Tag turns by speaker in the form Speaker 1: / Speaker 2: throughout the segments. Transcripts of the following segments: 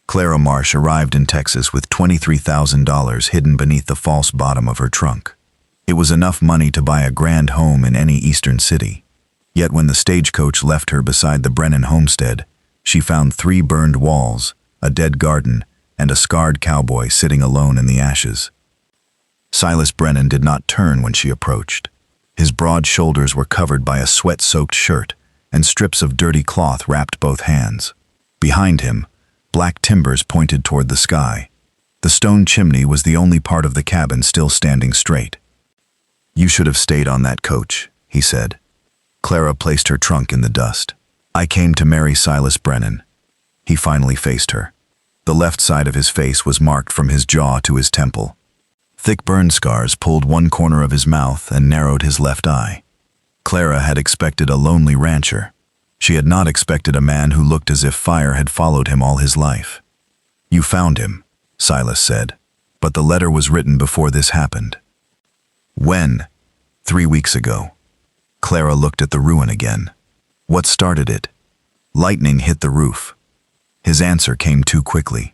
Speaker 1: Clara Marsh arrived in Texas with $23,000 hidden beneath the false bottom of her trunk. It was enough money to buy a grand home in any eastern city. Yet when the stagecoach left her beside the Brennan homestead, she found 3 burned walls, a dead garden, and a scarred cowboy sitting alone in the ashes. Silas Brennan did not turn when she approached. His broad shoulders were covered by a sweat-soaked shirt, and strips of dirty cloth wrapped both hands. Behind him, black timbers pointed toward the sky. The stone chimney was the only part of the cabin still standing straight. "You should have stayed on that coach," he said. Clara placed her trunk in the dust. "I came to marry Silas Brennan." He finally faced her. The left side of his face was marked from his jaw to his temple. Thick burn scars pulled one corner of his mouth and narrowed his left eye. Clara had expected a lonely rancher. She had not expected a man who looked as if fire had followed him all his life. "You found him," Silas said, "but the letter was written before this happened." "When?" "3 weeks ago." Clara looked at the ruin again. "What started it?" "Lightning hit the roof." His answer came too quickly.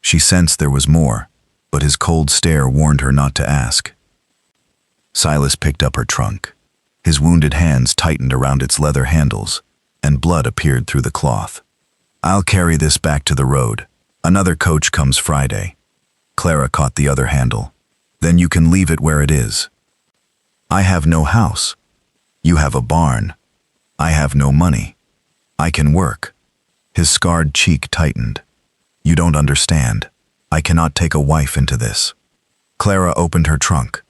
Speaker 1: She sensed there was more, but his cold stare warned her not to ask. Silas picked up her trunk. His wounded hands tightened around its leather handles, and blood appeared through the cloth. "I'll carry this back to the road. Another coach comes Friday." Clara caught the other handle. "Then you can leave it where it is." "I have no house." "You have a barn." "I have no money." "I can work." His scarred cheek tightened. "You don't understand. I cannot take a wife into this." Clara opened her trunk.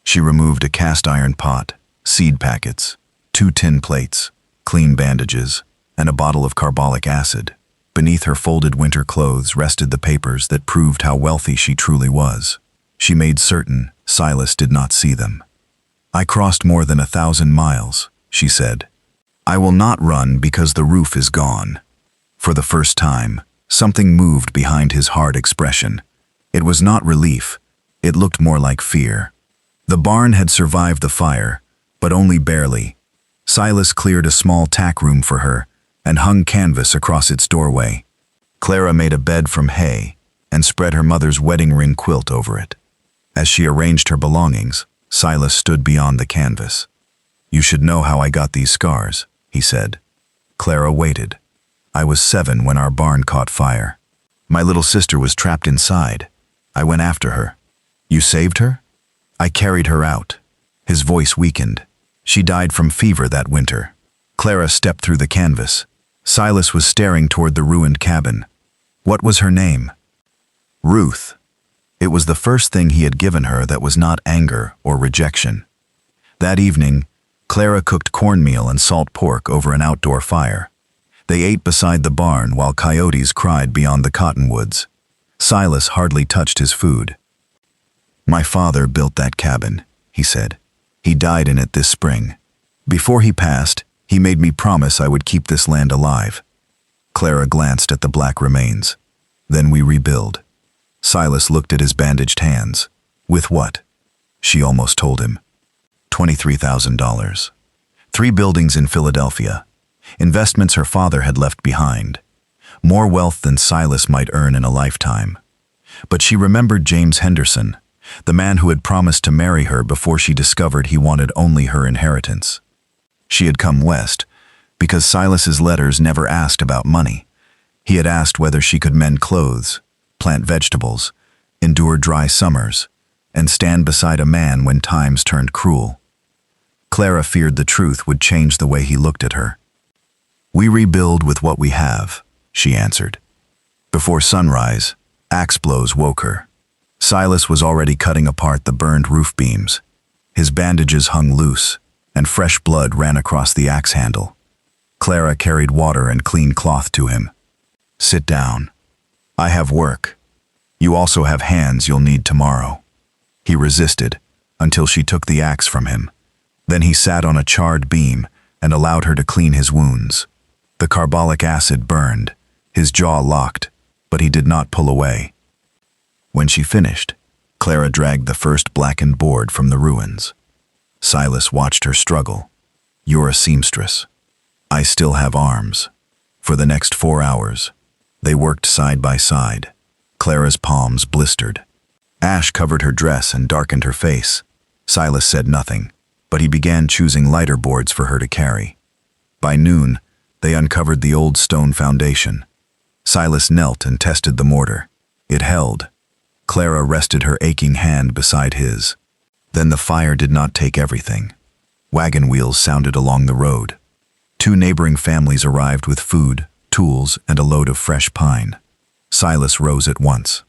Speaker 1: She removed a cast-iron pot, seed packets, 2 tin plates, clean bandages, and a bottle of carbolic acid. Beneath her folded winter clothes rested the papers that proved how wealthy she truly was. She made certain Silas did not see them. "I crossed more than 1,000 miles, she said. "I will not run because the roof is gone." For the first time, something moved behind his hard expression. It was not relief. It looked more like fear. The barn had survived the fire, but only barely. Silas cleared a small tack room for her and hung canvas across its doorway. Clara made a bed from hay and spread her mother's wedding ring quilt over it. As she arranged her belongings, Silas stood beyond the canvas. "You should know how I got these scars," he said. Clara waited. "I was 7 when our barn caught fire. My little sister was trapped inside. I went after her." "You saved her?" "I carried her out." His voice weakened. "She died from fever that winter." Clara stepped through the canvas. Silas was staring toward the ruined cabin. "What was her name?" "Ruth." It was the first thing he had given her that was not anger or rejection. That evening, Clara cooked cornmeal and salt pork over an outdoor fire. They ate beside the barn while coyotes cried beyond the cottonwoods. Silas hardly touched his food. "My father built that cabin," he said. "He died in it this spring. Before he passed, he made me promise I would keep this land alive." Clara glanced at the black remains. "Then we rebuild." Silas looked at his bandaged hands. "With what?" She almost told him. $23,000. 3 buildings in Philadelphia. Investments her father had left behind. More wealth than Silas might earn in a lifetime. But she remembered James Henderson, the man who had promised to marry her before she discovered he wanted only her inheritance. She had come west because Silas's letters never asked about money. He had asked whether she could mend clothes, plant vegetables, endure dry summers, and stand beside a man when times turned cruel. Clara feared the truth would change the way he looked at her. "We rebuild with what we have," she answered. Before sunrise, axe blows woke her. Silas was already cutting apart the burned roof beams. His bandages hung loose, and fresh blood ran across the axe handle. Clara carried water and clean cloth to him. "Sit down. I have work. You also have hands you'll need tomorrow." He resisted until she took the axe from him. Then he sat on a charred beam and allowed her to clean his wounds. The carbolic acid burned. His jaw locked, but he did not pull away. When she finished, Clara dragged the first blackened board from the ruins. Silas watched her struggle. "You're a seamstress." "I still have arms." For the next 4 hours, They worked side by side. Clara's palms blistered. Ash covered her dress and darkened her face. Silas said nothing, but he began choosing lighter boards for her to carry. By noon, they uncovered the old stone foundation. Silas knelt and tested the mortar. It held. Clara rested her aching hand beside his. Then the fire did not take everything. Wagon wheels sounded along the road. 2 neighboring families arrived with food, tools, and a load of fresh pine. Silas rose at once.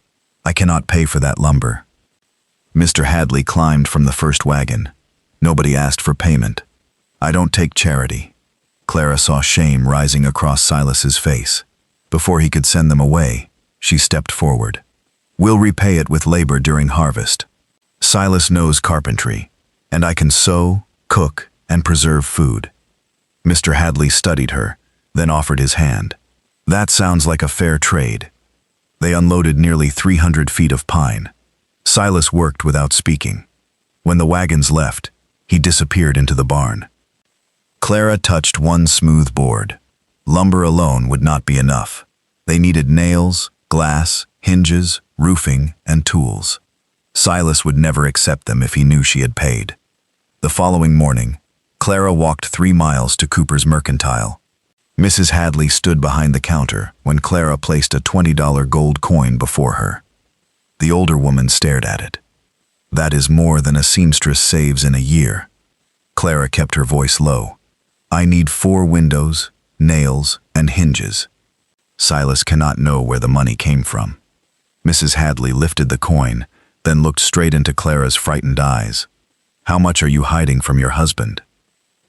Speaker 1: "I cannot pay for that lumber." Mr. Hadley climbed from the first wagon. Nobody asked for payment. "I don't take charity." Clara saw shame rising across Silas's face. Before he could send them away, she stepped forward. "We'll repay it with labor during harvest. Silas knows carpentry, and I can sew, cook, and preserve food." Mr. Hadley studied her, then offered his hand. "That sounds like a fair trade." They unloaded nearly 300 feet of pine. Silas worked without speaking. When the wagons left, he disappeared into the barn. Clara touched one smooth board. Lumber alone would not be enough. They needed nails, glass, hinges, roofing, and tools. Silas would never accept them if he knew she had paid. The following morning, Clara walked 3 miles to Cooper's Mercantile. Mrs. Hadley stood behind the counter when Clara placed a $20 gold coin before her. The older woman stared at it. "That is more than a seamstress saves in a year." Clara kept her voice low. "I need 4 windows, nails, and hinges." Silas cannot know where the money came from. Mrs. Hadley lifted the coin, then looked straight into Clara's frightened eyes. "How much are you hiding from your husband?"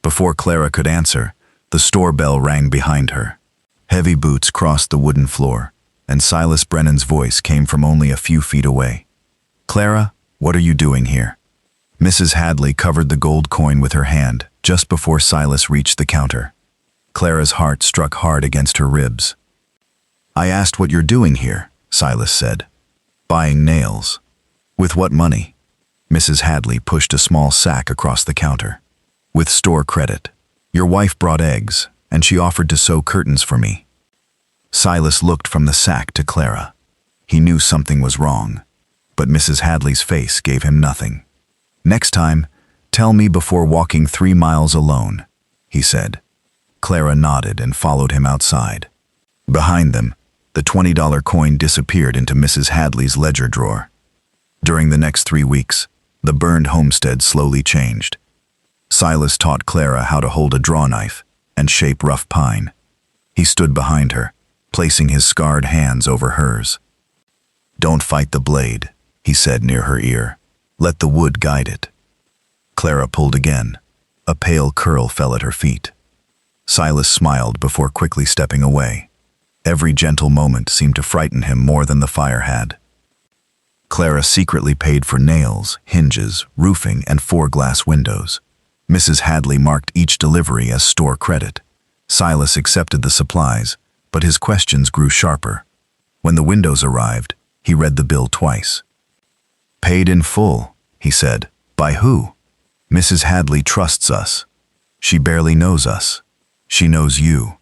Speaker 1: Before Clara could answer, the store bell rang behind her. Heavy boots crossed the wooden floor, and Silas Brennan's voice came from only a few feet away. "Clara, what are you doing here?" Mrs. Hadley covered the gold coin with her hand just before Silas reached the counter. Clara's heart struck hard against her ribs. "I asked what you're doing here," Silas said. "Buying nails." "With what money?" Mrs. Hadley pushed a small sack across the counter. "With store credit. Your wife brought eggs, and she offered to sew curtains for me." Silas looked from the sack to Clara. He knew something was wrong, but Mrs. Hadley's face gave him nothing. "Next time, tell me before walking 3 miles alone," he said. Clara nodded and followed him outside. Behind them, the $20 coin disappeared into Mrs. Hadley's ledger drawer. During the next 3 weeks, the burned homestead slowly changed. Silas taught Clara how to hold a draw knife and shape rough pine. He stood behind her, placing his scarred hands over hers. "Don't fight the blade," he said near her ear. "Let the wood guide it." Clara pulled again. A pale curl fell at her feet. Silas smiled before quickly stepping away. Every gentle moment seemed to frighten him more than the fire had. Clara secretly paid for nails, hinges, roofing, and 4 glass windows. Mrs. Hadley marked each delivery as store credit. Silas accepted the supplies, but his questions grew sharper. When the windows arrived, he read the bill twice. "Paid in full," he said. "By who?" "Mrs. Hadley trusts us. She barely knows us. She knows you."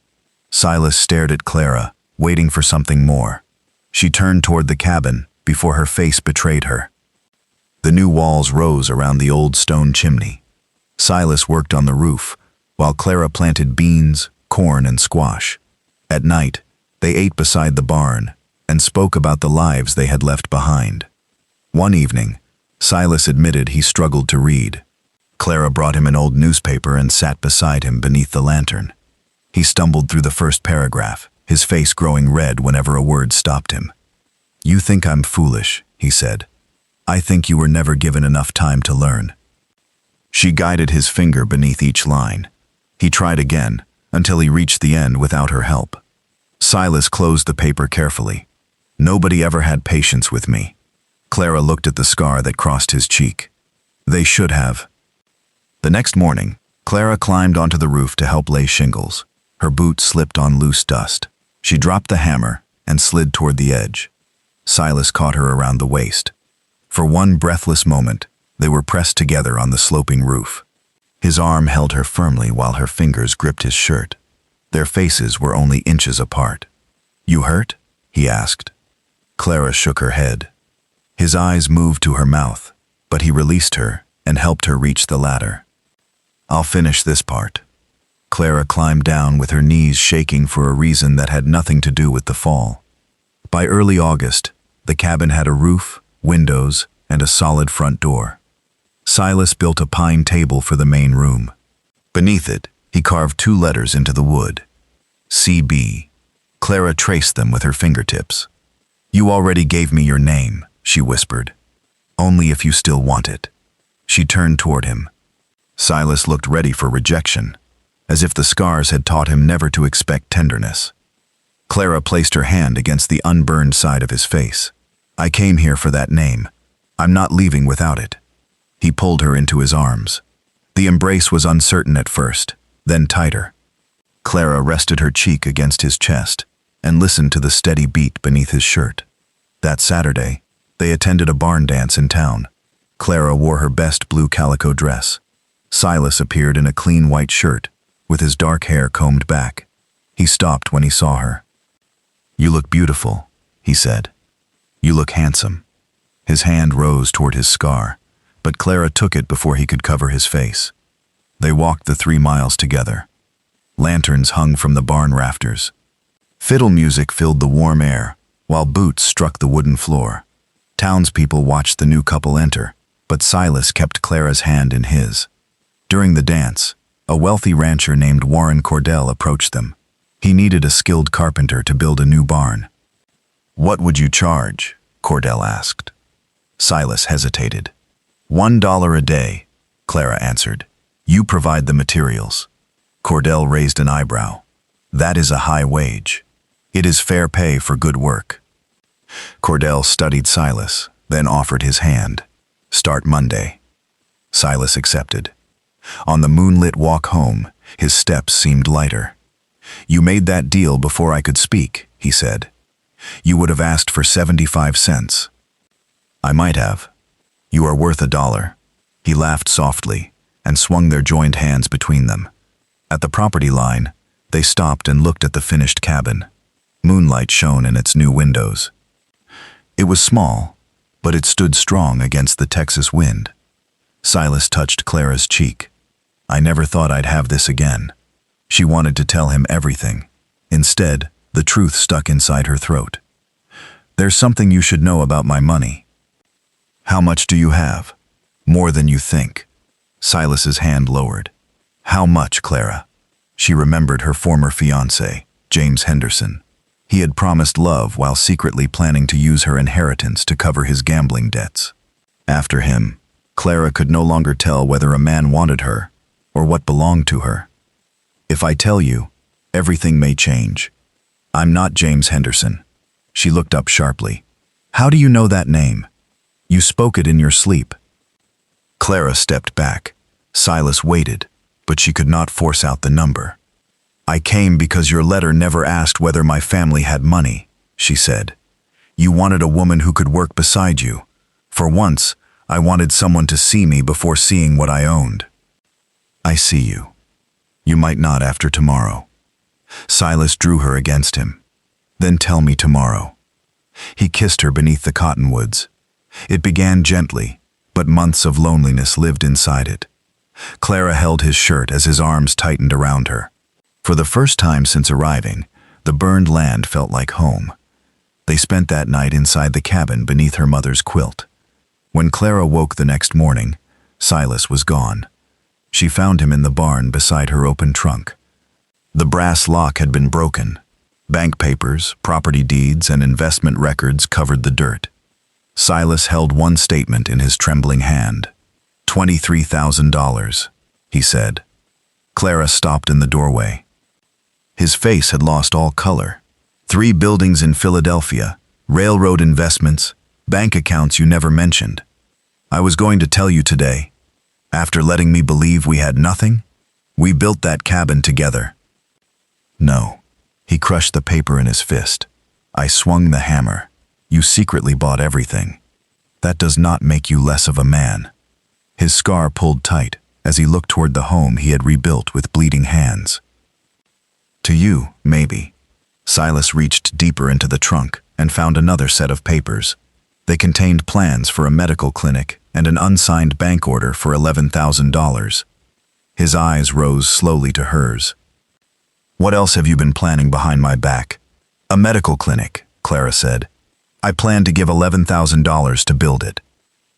Speaker 1: Silas stared at Clara, waiting for something more. She turned toward the cabin before her face betrayed her. The new walls rose around the old stone chimney. Silas worked on the roof, while Clara planted beans, corn, and squash. At night, they ate beside the barn and spoke about the lives they had left behind. One evening, Silas admitted he struggled to read. Clara brought him an old newspaper and sat beside him beneath the lantern. He stumbled through the first paragraph, his face growing red whenever a word stopped him. "You think I'm foolish," he said. "I think you were never given enough time to learn." She guided his finger beneath each line. He tried again, until he reached the end without her help. Silas closed the paper carefully. "Nobody ever had patience with me." Clara looked at the scar that crossed his cheek. "They should have." The next morning, Clara climbed onto the roof to help lay shingles. Her boot slipped on loose dust. She dropped the hammer and slid toward the edge. Silas caught her around the waist. For one breathless moment, they were pressed together on the sloping roof. His arm held her firmly while her fingers gripped his shirt. Their faces were only inches apart. "You hurt?" he asked. Clara shook her head. His eyes moved to her mouth, but he released her and helped her reach the ladder. I'll finish this part. Clara climbed down with her knees shaking for a reason that had nothing to do with the fall. By early August, the cabin had a roof, windows, and a solid front door. Silas built a pine table for the main room. Beneath it, he carved 2 letters into the wood. CB. Clara traced them with her fingertips. You already gave me your name, she whispered. Only if you still want it. She turned toward him. Silas looked ready for rejection, as if the scars had taught him never to expect tenderness. Clara placed her hand against the unburned side of his face. I came here for that name. I'm not leaving without it. He pulled her into his arms. The embrace was uncertain at first, then tighter. Clara rested her cheek against his chest and listened to the steady beat beneath his shirt. That Saturday, they attended a barn dance in town. Clara wore her best blue calico dress. Silas appeared in a clean white shirt, with his dark hair combed back. He stopped when he saw her. You look beautiful, he said. You look handsome. His hand rose toward his scar, but Clara took it before he could cover his face. They walked the 3 miles together. Lanterns hung from the barn rafters. Fiddle music filled the warm air, while boots struck the wooden floor. Townspeople watched the new couple enter, but Silas kept Clara's hand in his. During the dance, a wealthy rancher named Warren Cordell approached them. He needed a skilled carpenter to build a new barn. What would you charge? Cordell asked. Silas hesitated. $1 a day, Clara answered. You provide the materials. Cordell raised an eyebrow. That is a high wage. It is fair pay for good work. Cordell studied Silas, then offered his hand. Start Monday. Silas accepted. On the moonlit walk home, his steps seemed lighter. You made that deal before I could speak, he said. You would have asked for 75 cents. I might have. You are worth $1. He laughed softly and swung their joined hands between them. At the property line, they stopped and looked at the finished cabin. Moonlight shone in its new windows. It was small, but it stood strong against the Texas wind. Silas touched Clara's cheek. I never thought I'd have this again. She wanted to tell him everything. Instead, the truth stuck inside her throat. There's something you should know about my money. How much do you have? More than you think. Silas's hand lowered. How much, Clara? She remembered her former fiancé, James Henderson. He had promised love while secretly planning to use her inheritance to cover his gambling debts. After him, Clara could no longer tell whether a man wanted her or what belonged to her. If I tell you, everything may change. I'm not James Henderson. She looked up sharply. How do you know that name? You spoke it in your sleep. Clara stepped back. Silas waited, but she could not force out the number. I came because your letter never asked whether my family had money, she said. You wanted a woman who could work beside you. For once, I wanted someone to see me before seeing what I owned. I see you. You might not after tomorrow. Silas drew her against him. Then tell me tomorrow. He kissed her beneath the cottonwoods. It began gently, but months of loneliness lived inside it. Clara held his shirt as his arms tightened around her. For the first time since arriving, the burned land felt like home. They spent that night inside the cabin beneath her mother's quilt. When Clara woke the next morning, Silas was gone. She found him in the barn beside her open trunk. The brass lock had been broken. Bank papers, property deeds, and investment records covered the dirt. Silas held one statement in his trembling hand. $23,000, he said. Clara stopped in the doorway. His face had lost all color. 3 buildings in Philadelphia, railroad investments, bank accounts you never mentioned. I was going to tell you today. After letting me believe we had nothing, we built that cabin together. No. He crushed the paper in his fist. I swung the hammer. You secretly bought everything. That does not make you less of a man. His scar pulled tight as he looked toward the home he had rebuilt with bleeding hands. To you, maybe. Silas reached deeper into the trunk, and found another set of papers. They contained plans for a medical clinic and an unsigned bank order for $11,000. His eyes rose slowly to hers. "What else have you been planning behind my back?" "A medical clinic," Clara said. "I plan to give $11,000 to build it."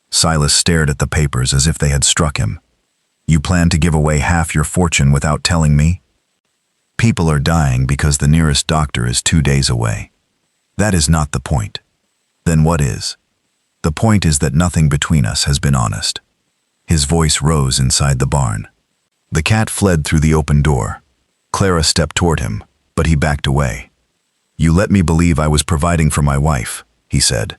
Speaker 1: Silas stared at the papers as if they had struck him. "You plan to give away half your fortune without telling me?" "People are dying because the nearest doctor is 2 days away. That is not the point." "Then what is?" "The point is that nothing between us has been honest." His voice rose inside the barn. The cat fled through the open door. Clara stepped toward him, but he backed away. "You let me believe I was providing for my wife," he said.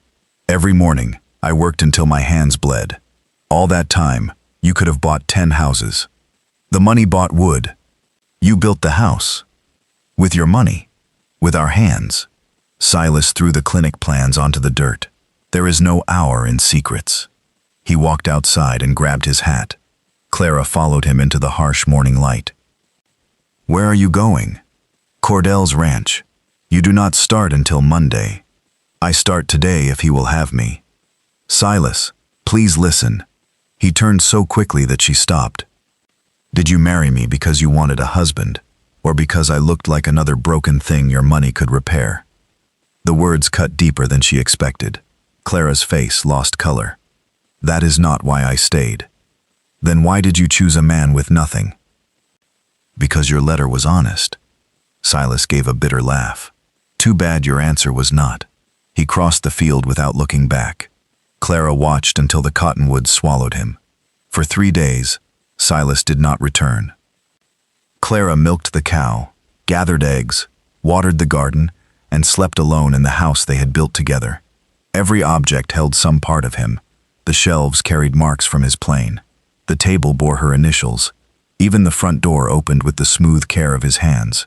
Speaker 1: "Every morning, I worked until my hands bled. All that time, you could have bought 10 houses. The money bought wood. You built the house. With your money. With our hands." Silas threw the clinic plans onto the dirt. There is no hour in secrets. He walked outside and grabbed his hat. Clara followed him into the harsh morning light. "Where are you going?" "Cordell's ranch. You do not start until Monday." "I start today if he will have me." "Silas, please listen." He turned so quickly that she stopped. "Did you marry me because you wanted a husband, or because I looked like another broken thing your money could repair?" The words cut deeper than she expected. Clara's face lost color. "That is not why I stayed." "Then why did you choose a man with nothing?" "Because your letter was honest." Silas gave a bitter laugh. "Too bad your answer was not." He crossed the field without looking back. Clara watched until the cottonwoods swallowed him. For 3 days, Silas did not return. Clara milked the cow, gathered eggs, watered the garden, and slept alone in the house they had built together. Every object held some part of him. The shelves carried marks from his plane. The table bore her initials. Even the front door opened with the smooth care of his hands.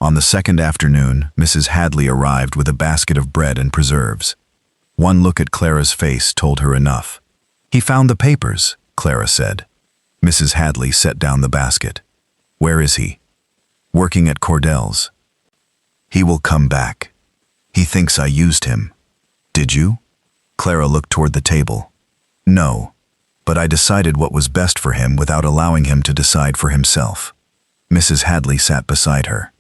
Speaker 1: On the second afternoon, Mrs. Hadley arrived with a basket of bread and preserves. One look at Clara's face told her enough. "He found the papers," Clara said. Mrs. Hadley set down the basket. "Where is he?" "Working at Cordell's." "He will come back. He thinks I used him." "Did you?" Clara looked toward the table. "No, but I decided what was best for him without allowing him to decide for himself." Mrs. Hadley sat beside her.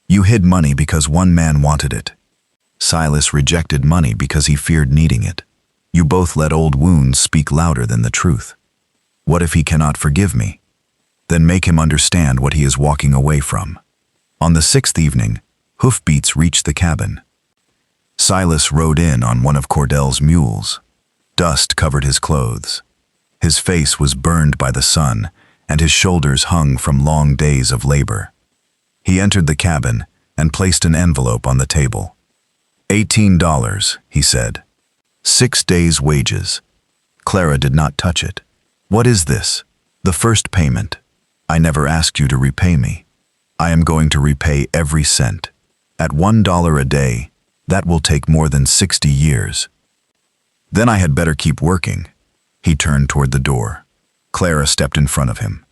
Speaker 1: "You hid money because one man wanted it. Silas rejected money because he feared needing it. You both let old wounds speak louder than the truth. What if he cannot forgive me? Then make him understand what he is walking away from." On the 6th evening, hoofbeats reached the cabin. Silas rode in on one of Cordell's mules. Dust covered his clothes. His face was burned by the sun, and his shoulders hung from long days of labor. He entered the cabin and placed an envelope on the table. $18, he said. 6 days' wages. Clara did not touch it. "What is this?" "The first payment. I never asked you to repay me. I am going to repay every cent. At $1 a day, that will take more than 60 years. Then I had better keep working." He turned toward the door. Clara stepped in front of him.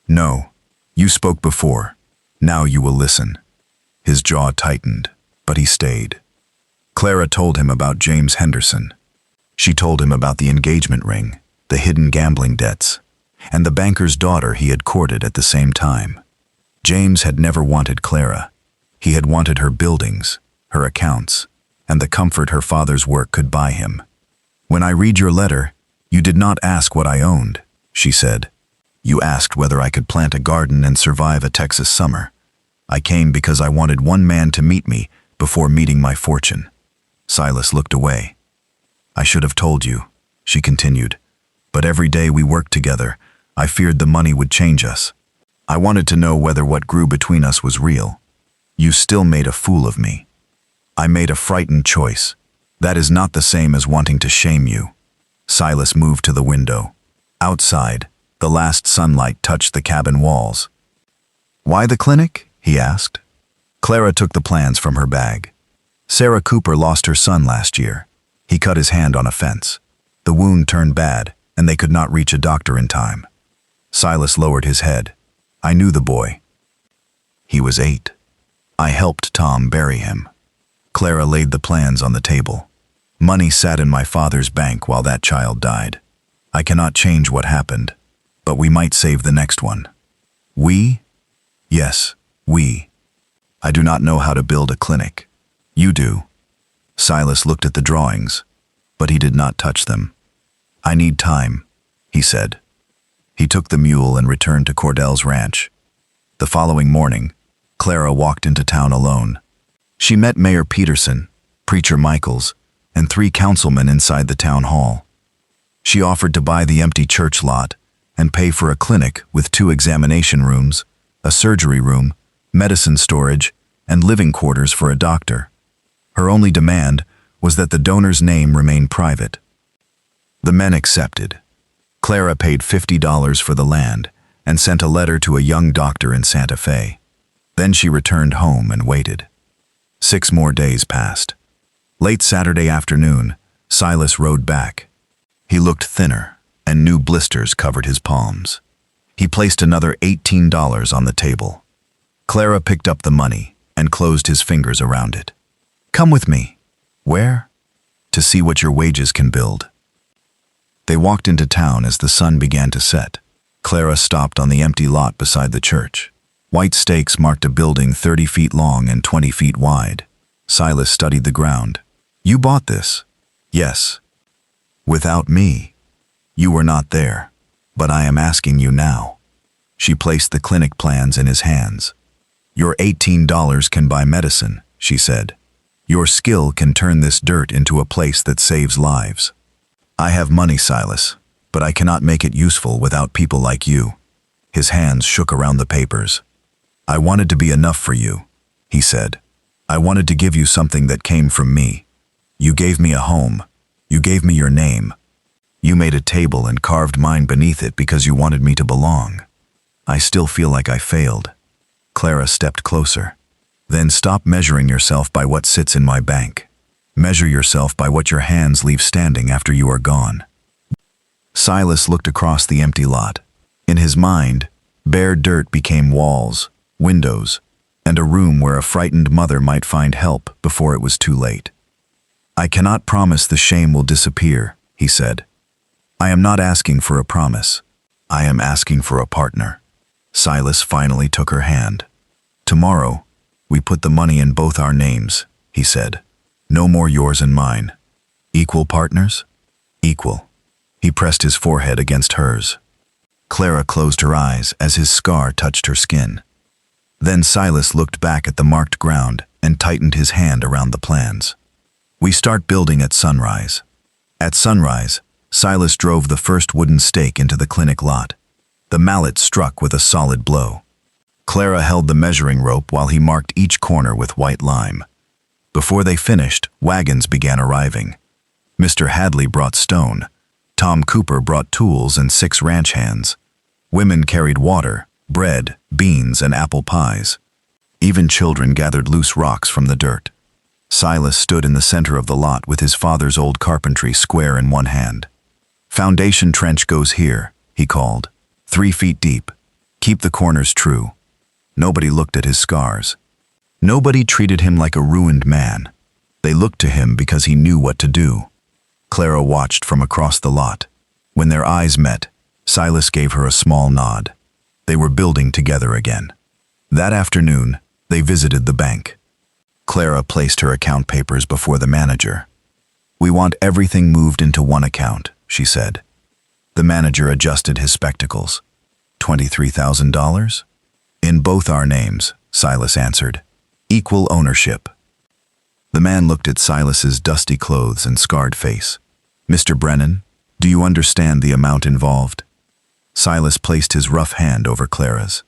Speaker 1: "No, you spoke before. Now you will listen." His jaw tightened, but he stayed. Clara told him about James Henderson. She told him about the engagement ring, the hidden gambling debts, and the banker's daughter he had courted at the same time. James had never wanted Clara. He had wanted her buildings, her accounts, and the comfort her father's work could buy him. "When I read your letter, you did not ask what I owned," she said. "You asked whether I could plant a garden and survive a Texas summer. I came because I wanted one man to meet me before meeting my fortune." Silas looked away. "I should have told you," she continued, "but every day we worked together, I feared the money would change us. I wanted to know whether what grew between us was real. You still made a fool of me. I made a frightened choice. That is not the same as wanting to shame you." Silas moved to the window. Outside, the last sunlight touched the cabin walls. "Why the clinic?" he asked. Clara took the plans from her bag. Sarah Cooper lost her son last year. He cut his hand on a fence. The wound turned bad, and they could not reach a doctor in time. Silas lowered his head. "I knew the boy. He was 8. I helped Tom bury him." Clara laid the plans on the table. Money sat in my father's bank while that child died. I cannot change what happened, but we might save the next one. We? Yes, we. I do not know how to build a clinic. You do. Silas looked at the drawings, but he did not touch them. I need time, he said. He took the mule and returned to Cordell's ranch. The following morning, Clara walked into town alone. She met Mayor Peterson, Preacher Michaels, and 3 councilmen inside the town hall. She offered to buy the empty church lot and pay for a clinic with 2 examination rooms, a surgery room, medicine storage, and living quarters for a doctor. Her only demand was that the donor's name remain private. The men accepted. Clara paid $50 for the land and sent a letter to a young doctor in Santa Fe. Then she returned home and waited. 6 more days passed. Late Saturday afternoon, Silas rode back. He looked thinner, and new blisters covered his palms. He placed another $18 on the table. Clara picked up the money and closed his fingers around it. Come with me. Where? To see what your wages can build. They walked into town as the sun began to set. Clara stopped on the empty lot beside the church. White stakes marked a building 30 feet long and 20 feet wide. Silas studied the ground. You bought this? Yes. Without me. You were not there, but I am asking you now. She placed the clinic plans in his hands. Your $18 can buy medicine, she said. Your skill can turn this dirt into a place that saves lives. I have money, Silas, but I cannot make it useful without people like you. His hands shook around the papers. I wanted to be enough for you, he said. I wanted to give you something that came from me. You gave me a home. You gave me your name. You made a table and carved mine beneath it because you wanted me to belong. I still feel like I failed. Clara stepped closer. Then stop measuring yourself by what sits in my bank. Measure yourself by what your hands leave standing after you are gone. Silas looked across the empty lot. In his mind, bare dirt became walls, windows, and a room where a frightened mother might find help before it was too late. I cannot promise the shame will disappear, he said. I am not asking for a promise. I am asking for a partner. Silas finally took her hand. Tomorrow, we put the money in both our names, he said. No more yours and mine. Equal partners? Equal. He pressed his forehead against hers. Clara closed her eyes as his scar touched her skin. Then Silas looked back at the marked ground and tightened his hand around the plans. We start building at sunrise. At sunrise, Silas drove the first wooden stake into the clinic lot. The mallet struck with a solid blow. Clara held the measuring rope while he marked each corner with white lime. Before they finished, wagons began arriving. Mr. Hadley brought stone. Tom Cooper brought tools and 6 ranch hands. Women carried water, bread, beans, and apple pies. Even children gathered loose rocks from the dirt. Silas stood in the center of the lot with his father's old carpentry square in one hand. Foundation trench goes here, he called. 3 feet deep. Keep the corners true. Nobody looked at his scars. Nobody treated him like a ruined man. They looked to him because he knew what to do. Clara watched from across the lot. When their eyes met, Silas gave her a small nod. They were building together again. That afternoon, they visited the bank. Clara placed her account papers before the manager. We want everything moved into one account, she said. The manager adjusted his spectacles. $23,000? In both our names, Silas answered. Equal ownership. The man looked at Silas's dusty clothes and scarred face. Mr. Brennan, do you understand the amount involved? Silas placed his rough hand over Clara's.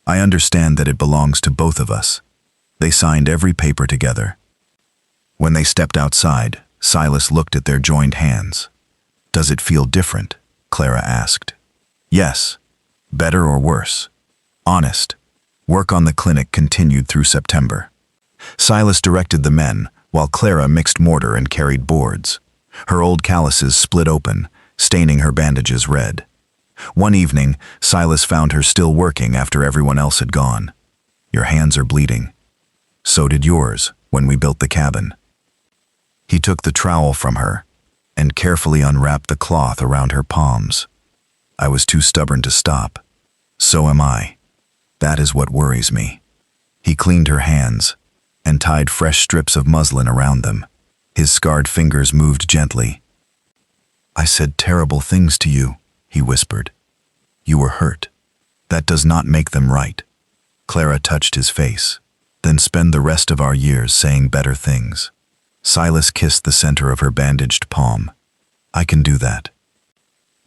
Speaker 1: I understand that it belongs to both of us. They signed every paper together. When they stepped outside, Silas looked at their joined hands. Does it feel different? Clara asked. Yes. Better or worse? Honest. Work on the clinic continued through September. Silas directed the men, while Clara mixed mortar and carried boards. Her old calluses split open, staining her bandages red. One evening, Silas found her still working after everyone else had gone. Your hands are bleeding. So did yours, when we built the cabin." He took the trowel from her and carefully unwrapped the cloth around her palms. I was too stubborn to stop. "So am I. That is what worries me." He cleaned her hands and tied fresh strips of muslin around them. His scarred fingers moved gently. "I said terrible things to you," he whispered. "You were hurt. That does not make them right." Clara touched his face. "Then spend the rest of our years saying better things." Silas kissed the center of her bandaged palm. "I can do that."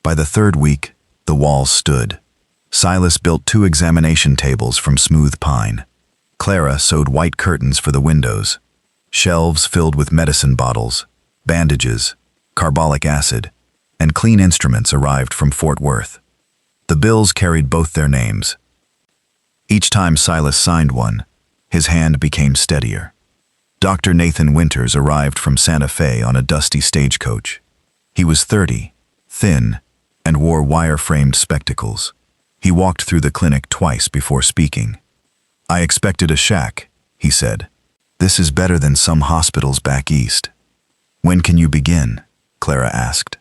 Speaker 1: By the third week, the walls stood. Silas built 2 examination tables from smooth pine. Clara sewed white curtains for the windows. Shelves filled with medicine bottles, bandages, carbolic acid, and clean instruments arrived from Fort Worth. The bills carried both their names. Each time Silas signed one, his hand became steadier. Dr. Nathan Winters arrived from Santa Fe on a dusty stagecoach. He was 30, thin, and wore wire-framed spectacles. He walked through the clinic twice before speaking. "I expected a shack," he said. "This is better than some hospitals back east." "When can you begin?" Clara asked.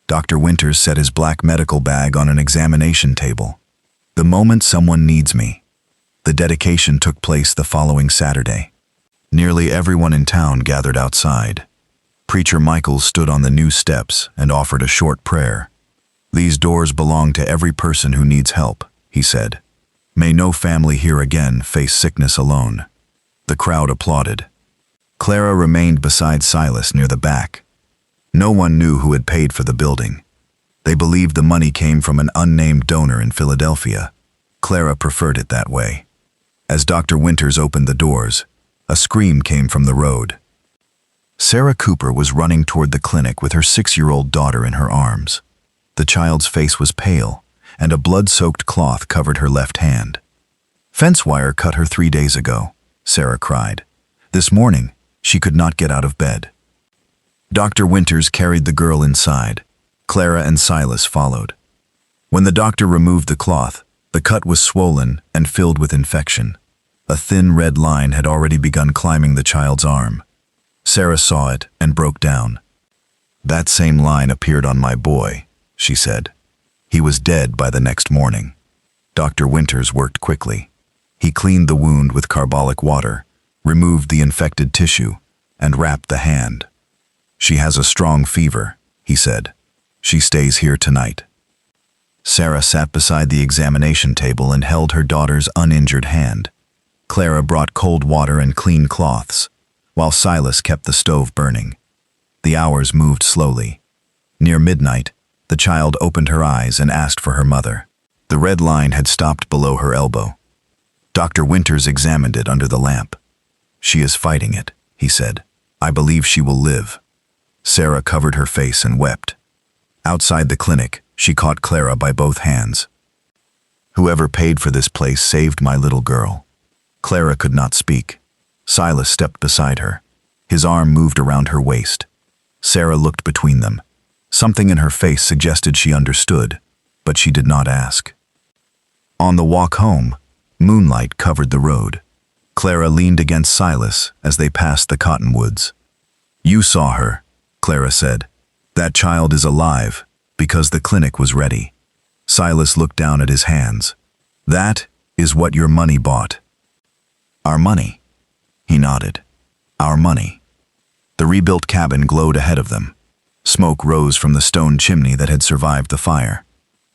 Speaker 1: Dr. Winters set his black medical bag on an examination table. "The moment someone needs me." The dedication took place the following Saturday. Nearly everyone in town gathered outside. Preacher Michael stood on the new steps and offered a short prayer. "These doors belong to every person who needs help," he said. "May no family here again face sickness alone." The crowd applauded. Clara remained beside Silas near the back. No one knew who had paid for the building. They believed the money came from an unnamed donor in Philadelphia. Clara preferred it that way. As Dr. Winters opened the doors, a scream came from the road. Sarah Cooper was running toward the clinic with her 6-year-old daughter in her arms. The child's face was pale, and a blood-soaked cloth covered her left hand. "Fence wire cut her 3 days ago," Sarah cried. "This morning, she could not get out of bed." Dr. Winters carried the girl inside. Clara and Silas followed. When the doctor removed the cloth, the cut was swollen and filled with infection. A thin red line had already begun climbing the child's arm. Sarah saw it and broke down. "That same line appeared on my boy," she said. "He was dead by the next morning." Dr. Winters worked quickly. He cleaned the wound with carbolic water, removed the infected tissue, and wrapped the hand. "She has a strong fever," he said. "She stays here tonight." Sarah sat beside the examination table and held her daughter's uninjured hand. Clara brought cold water and clean cloths, while Silas kept the stove burning. The hours moved slowly. Near midnight, the child opened her eyes and asked for her mother. The red line had stopped below her elbow. Dr. Winters examined it under the lamp. "She is fighting it," he said. "I believe she will live." Sarah covered her face and wept. Outside the clinic, she caught Clara by both hands. "Whoever paid for this place saved my little girl." Clara could not speak. Silas stepped beside her. His arm moved around her waist. Sarah looked between them. Something in her face suggested she understood, but she did not ask. On the walk home, moonlight covered the road. Clara leaned against Silas as they passed the cottonwoods. "You saw her," Clara said. "That child is alive, because the clinic was ready." Silas looked down at his hands. "That is what your money bought." "Our money?" He nodded. "Our money." The rebuilt cabin glowed ahead of them. Smoke rose from the stone chimney that had survived the fire.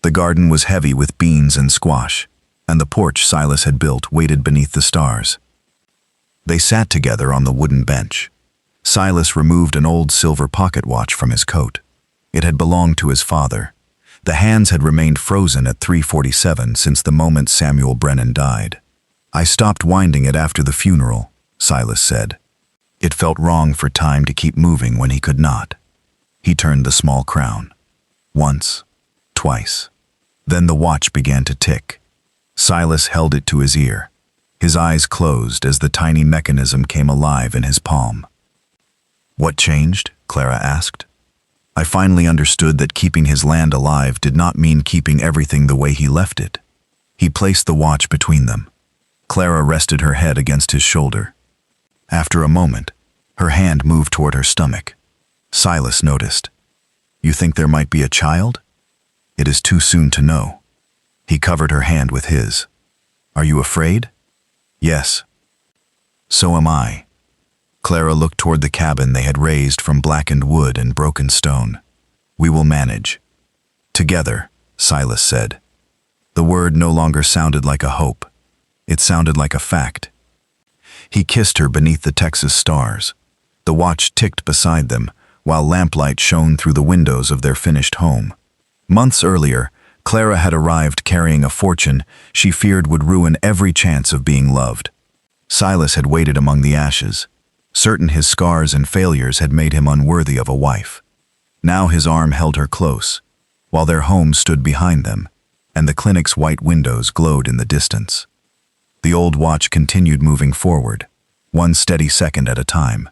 Speaker 1: The garden was heavy with beans and squash, and the porch Silas had built waited beneath the stars. They sat together on the wooden bench. Silas removed an old silver pocket watch from his coat. It had belonged to his father. The hands had remained frozen at 3:47 since the moment Samuel Brennan died. "I stopped winding it after the funeral," Silas said. It felt wrong for time to keep moving when he could not. He turned the small crown. Once, twice. Then the watch began to tick. Silas held it to his ear. His eyes closed as the tiny mechanism came alive in his palm. "What changed?" Clara asked. "I finally understood that keeping his land alive did not mean keeping everything the way he left it." He placed the watch between them. Clara rested her head against his shoulder. After a moment, her hand moved toward her stomach. Silas noticed. "You think there might be a child? It is too soon to know." He covered her hand with his. "Are you afraid?" "Yes." "So am I." Clara looked toward the cabin they had raised from blackened wood and broken stone. "We will manage." "Together," Silas said. The word no longer sounded like a hope. It sounded like a fact. He kissed her beneath the Texas stars. The watch ticked beside them, while lamplight shone through the windows of their finished home. Months earlier, Clara had arrived carrying a fortune she feared would ruin every chance of being loved. Silas had waited among the ashes, certain his scars and failures had made him unworthy of a wife. Now his arm held her close, while their home stood behind them, and the clinic's white windows glowed in the distance. The old watch continued moving forward, one steady second at a time.